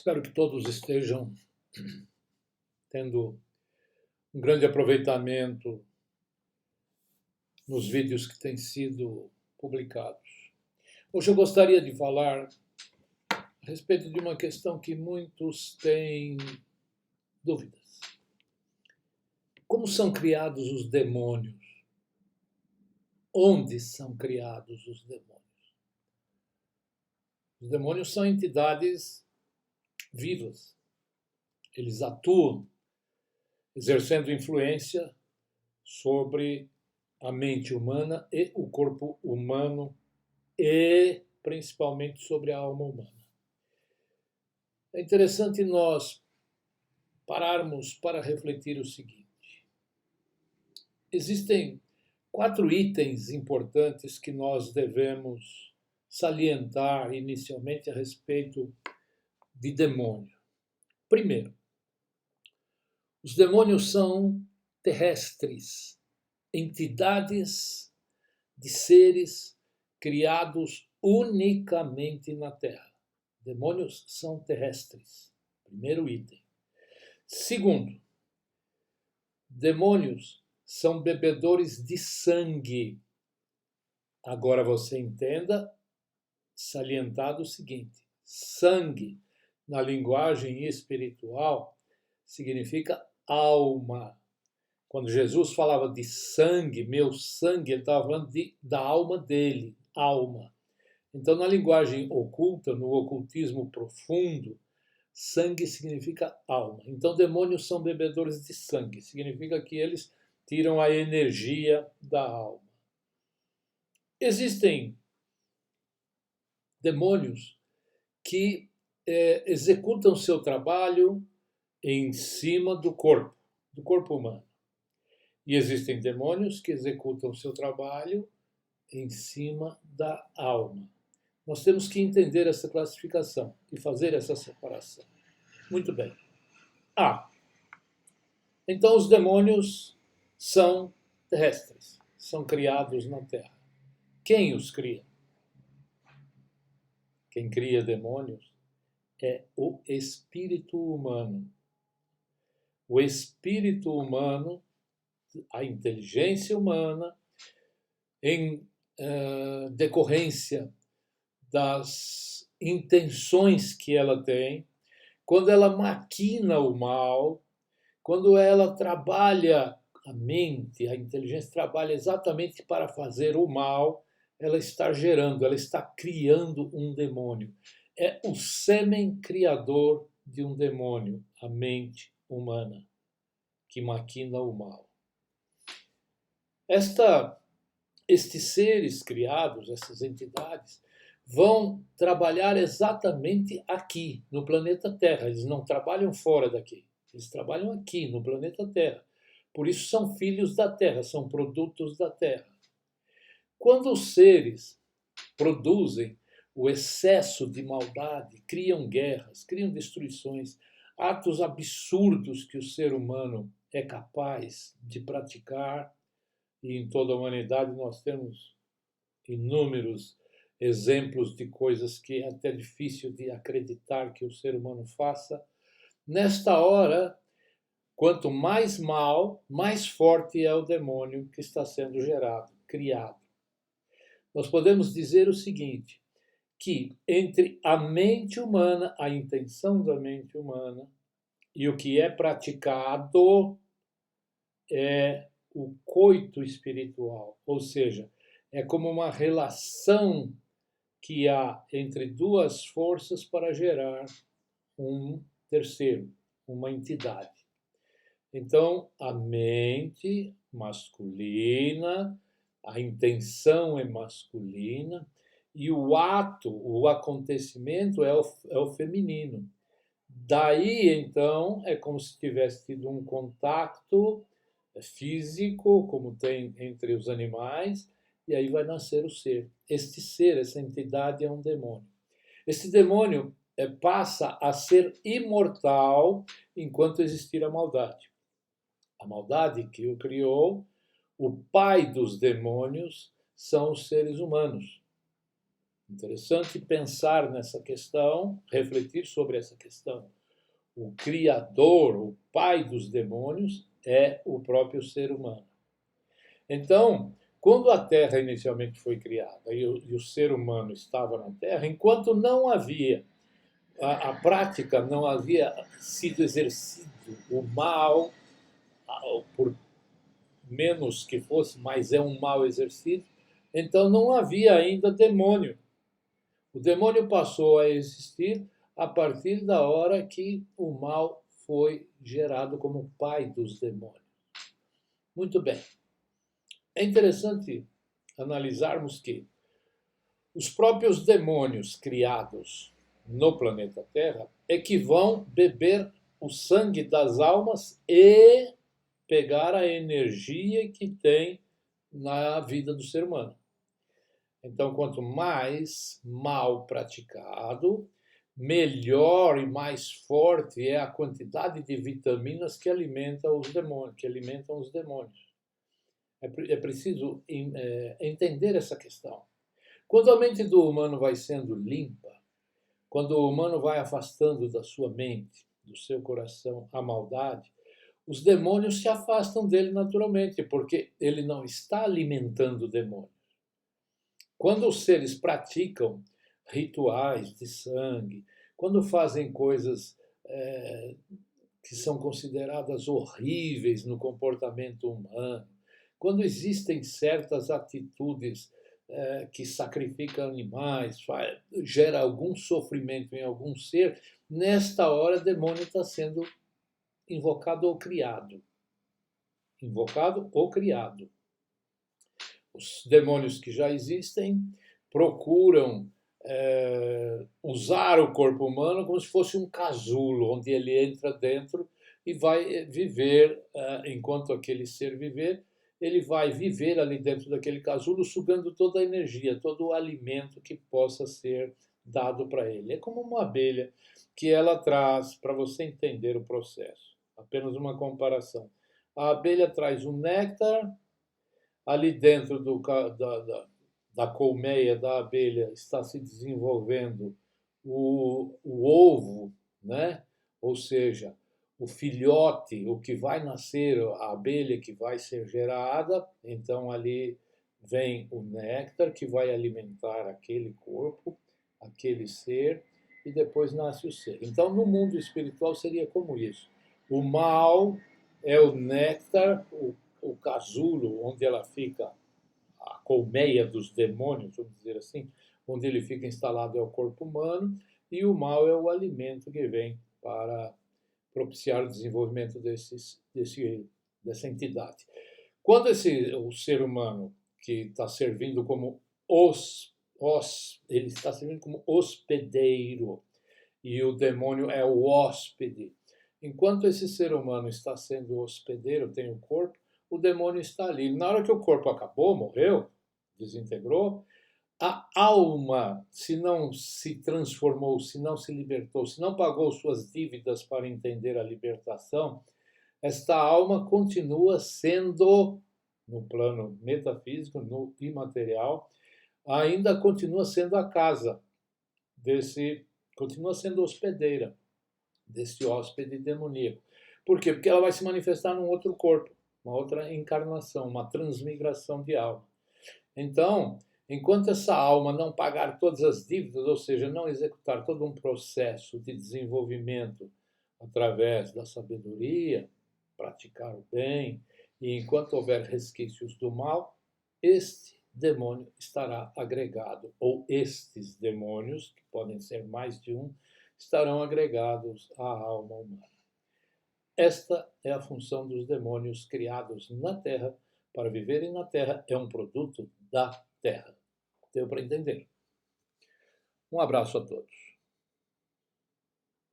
Espero que todos estejam tendo um grande aproveitamento nos vídeos que têm sido publicados. Hoje eu gostaria de falar a respeito de uma questão que muitos têm dúvidas. Como são criados os demônios? Onde são criados os demônios? Os demônios são entidades vivas. Eles atuam, exercendo influência sobre a mente humana e o corpo humano e principalmente sobre a alma humana. É interessante nós pararmos para refletir o seguinte. Existem 4 itens importantes que nós devemos salientar inicialmente a respeito de demônio. Primeiro, os demônios são terrestres, entidades de seres criados unicamente na Terra. Demônios são terrestres. Primeiro item. Segundo, demônios são bebedores de sangue. Agora você entenda, salientado o seguinte: sangue, na linguagem espiritual, significa alma. Quando Jesus falava de sangue, meu sangue, ele estava falando da alma dele, alma. Então, na linguagem oculta, no ocultismo profundo, sangue significa alma. Então, demônios são bebedores de sangue. Significa que eles tiram a energia da alma. Existem demônios que executam seu trabalho em cima do corpo humano. E existem demônios que executam seu trabalho em cima da alma. Nós temos que entender essa classificação e fazer essa separação. Muito bem. Então os demônios são terrestres, são criados na Terra. Quem os cria? Quem cria demônios é o espírito humano. O espírito humano, a inteligência humana, em decorrência das intenções que ela tem, quando ela maquina o mal, quando ela trabalha a mente, a inteligência trabalha exatamente para fazer o mal, ela está gerando, ela está criando um demônio. É o sêmen criador de um demônio, a mente humana, que maquina o mal. Estes seres criados, essas entidades, vão trabalhar exatamente aqui, no planeta Terra. Eles não trabalham fora daqui. Eles trabalham aqui, no planeta Terra. Por isso são filhos da Terra, são produtos da Terra. Quando os seres produzem o excesso de maldade, criam guerras, criam destruições, atos absurdos que o ser humano é capaz de praticar, e em toda a humanidade nós temos inúmeros exemplos de coisas que é até difícil de acreditar que o ser humano faça. Nesta hora, quanto mais mal, mais forte é o demônio que está sendo gerado, criado. Nós podemos dizer o seguinte, que entre a mente humana, a intenção da mente humana, e o que é praticado é o coito espiritual, ou seja, é como uma relação que há entre duas forças para gerar um terceiro, uma entidade. Então, a mente masculina, a intenção é masculina e o ato, o acontecimento é o feminino. Daí, então, é como se tivesse tido um contato físico, como tem entre os animais, e aí vai nascer o ser. Este ser, essa entidade é um demônio. Esse demônio passa a ser imortal enquanto existir a maldade. A maldade que o criou, o pai dos demônios, são os seres humanos. Interessante pensar nessa questão, refletir sobre essa questão. O criador, o pai dos demônios, é o próprio ser humano. Então, quando a Terra inicialmente foi criada e o ser humano estava na Terra, enquanto não havia a prática, não havia sido exercido o mal, por menos que fosse, mas é um mal exercido, então não havia ainda demônio. O demônio passou a existir a partir da hora que o mal foi gerado como pai dos demônios. Muito bem. É interessante analisarmos que os próprios demônios criados no planeta Terra é que vão beber o sangue das almas e pegar a energia que tem na vida do ser humano. Então, quanto mais mal praticado, melhor e mais forte é a quantidade de vitaminas que alimentam os demônios. É preciso entender essa questão. Quando a mente do humano vai sendo limpa, quando o humano vai afastando da sua mente, do seu coração, a maldade, os demônios se afastam dele naturalmente, porque ele não está alimentando o demônio. Quando os seres praticam rituais de sangue, quando fazem coisas que são consideradas horríveis no comportamento humano, quando existem certas atitudes que sacrificam animais, gera algum sofrimento em algum ser, nesta hora o demônio está sendo invocado ou criado. Invocado ou criado. Os demônios que já existem procuram usar o corpo humano como se fosse um casulo, onde ele entra dentro e vai viver, enquanto aquele ser viver, ele vai viver ali dentro daquele casulo, sugando toda a energia, todo o alimento que possa ser dado para ele. É como uma abelha que ela traz, para você entender o processo, apenas uma comparação. A abelha traz um néctar, ali dentro da colmeia da abelha está se desenvolvendo o ovo, né? Ou seja, o filhote, o que vai nascer, a abelha que vai ser gerada, então ali vem o néctar que vai alimentar aquele corpo, aquele ser, e depois nasce o ser. Então, no mundo espiritual seria como isso. O mal é o néctar, o casulo, onde ela fica, a colmeia dos demônios, vamos dizer assim, onde ele fica instalado é o corpo humano, e o mal é o alimento que vem para propiciar o desenvolvimento dessa entidade. Quando o ser humano que está servindo como ele está servindo como hospedeiro, e o demônio é o hóspede. Enquanto esse ser humano está sendo hospedeiro, tem o corpo, o demônio está ali. Na hora que o corpo acabou, morreu, desintegrou, a alma, se não se transformou, se não se libertou, se não pagou suas dívidas para entender a libertação, esta alma continua sendo, no plano metafísico, no imaterial, ainda continua sendo a casa continua sendo hospedeira desse hóspede demoníaco. Por quê? Porque ela vai se manifestar num outro corpo, uma outra encarnação, uma transmigração de alma. Então, enquanto essa alma não pagar todas as dívidas, ou seja, não executar todo um processo de desenvolvimento através da sabedoria, praticar o bem, e enquanto houver resquícios do mal, este demônio estará agregado, ou estes demônios, que podem ser mais de um, estarão agregados à alma humana. Esta é a função dos demônios criados na Terra. Para viverem na Terra, é um produto da Terra. Deu para entender? Um abraço a todos.